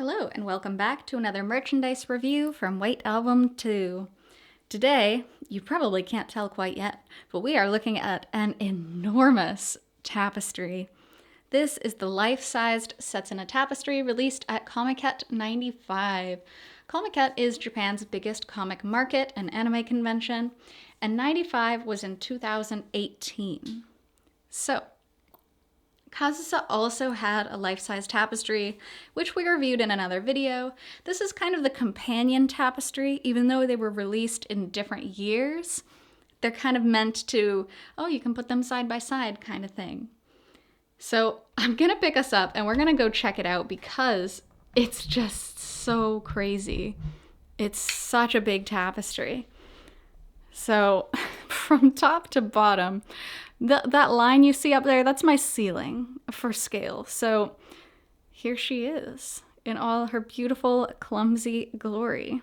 Hello and welcome back to another merchandise review from White Album 2. Today, you probably can't tell quite yet, but we are looking at an enormous tapestry. This is the life-sized Setsuna tapestry released at Comiket 95. Comiket is Japan's biggest comic market and anime convention, and 95 was in 2018. So, Kazusa also had a life-size tapestry, which we reviewed in another video. This is kind of the companion tapestry, even though they were released in different years. They're kind of meant to, oh, you can put them side by side kind of thing. So I'm gonna pick us up and we're gonna go check it out because it's just so crazy. It's such a big tapestry. So from top to bottom, that line you see up there, that's my ceiling for scale. So here she is in all her beautiful, clumsy glory.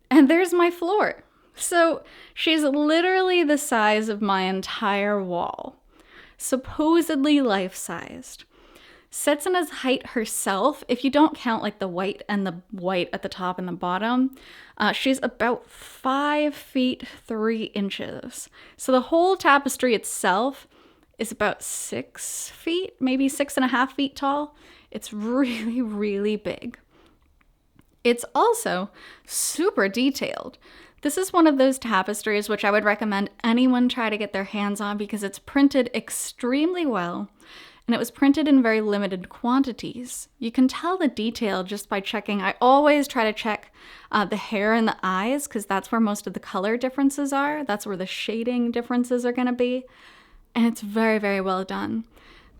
And there's my floor. So she's literally the size of my entire wall, supposedly life-sized. Setsuna's height herself, if you don't count like the white and the white at the top and the bottom, she's about 5 feet 3 inches. So the whole tapestry itself is about 6 feet, maybe 6.5 feet tall. It's really, really big. It's also super detailed. This is one of those tapestries which I would recommend anyone try to get their hands on because it's printed extremely well. And it was printed in very limited quantities. You can tell the detail just by checking. I always try to check the hair and the eyes because that's where most of the color differences are. That's where the shading differences are going to be. And it's very, very well done.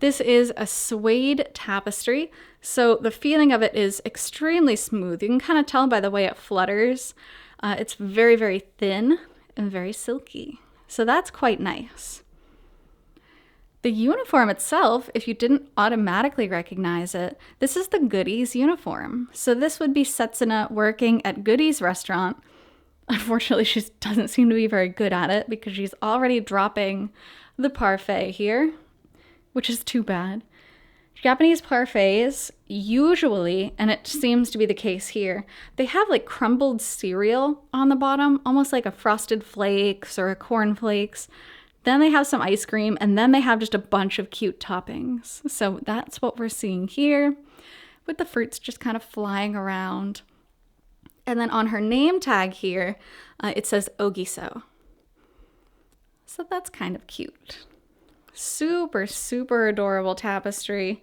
This is a suede tapestry, so the feeling of it is extremely smooth. You can kind of tell by the way it flutters. It's very, very thin and very silky. So that's quite nice. The uniform itself, if you didn't automatically recognize it, this is the Goodys uniform. So this would be Setsuna working at Goody's restaurant. Unfortunately, she doesn't seem to be very good at it because she's already dropping the parfait here, which is too bad. Japanese parfaits, usually, and it seems to be the case here, they have like crumbled cereal on the bottom, almost like a Frosted Flakes or a Corn Flakes. Then they have some ice cream, and then they have just a bunch of cute toppings. So that's what we're seeing here, with the fruits just kind of flying around. And then on her name tag here, it says Ogiso. So that's kind of cute. Super, super adorable tapestry.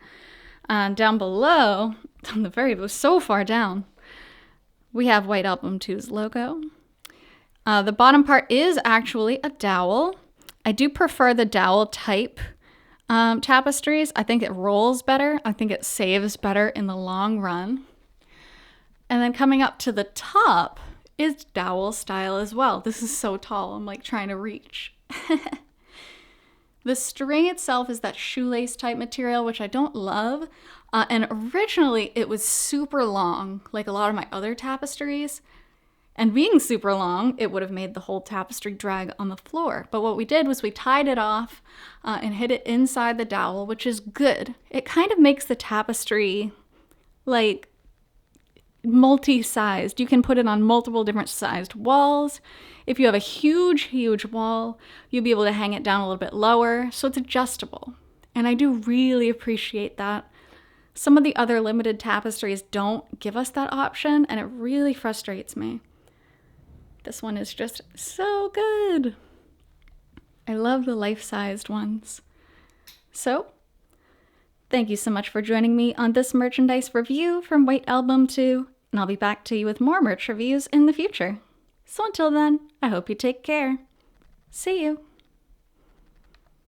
Down below, on the so far down, we have White Album 2's logo. The bottom part is actually a dowel. I do prefer the dowel type tapestries. I think it rolls better. I think it saves better in the long run. And then coming up to the top is dowel style as well. This is so tall. I'm like trying to reach. The string itself is that shoelace type material, which I don't love. And originally it was super long, like a lot of my other tapestries. And being super long, it would have made the whole tapestry drag on the floor. But what we did was we tied it off and hid it inside the dowel, which is good. It kind of makes the tapestry like multi-sized. You can put it on multiple different sized walls. If you have a huge, huge wall, you'll be able to hang it down a little bit lower. So it's adjustable. And I do really appreciate that. Some of the other limited tapestries don't give us that option, and it really frustrates me. This one is just so good. I love the life-sized ones. So, thank you so much for joining me on this merchandise review from White Album 2, and I'll be back to you with more merch reviews in the future. So until then, I hope you take care. See you.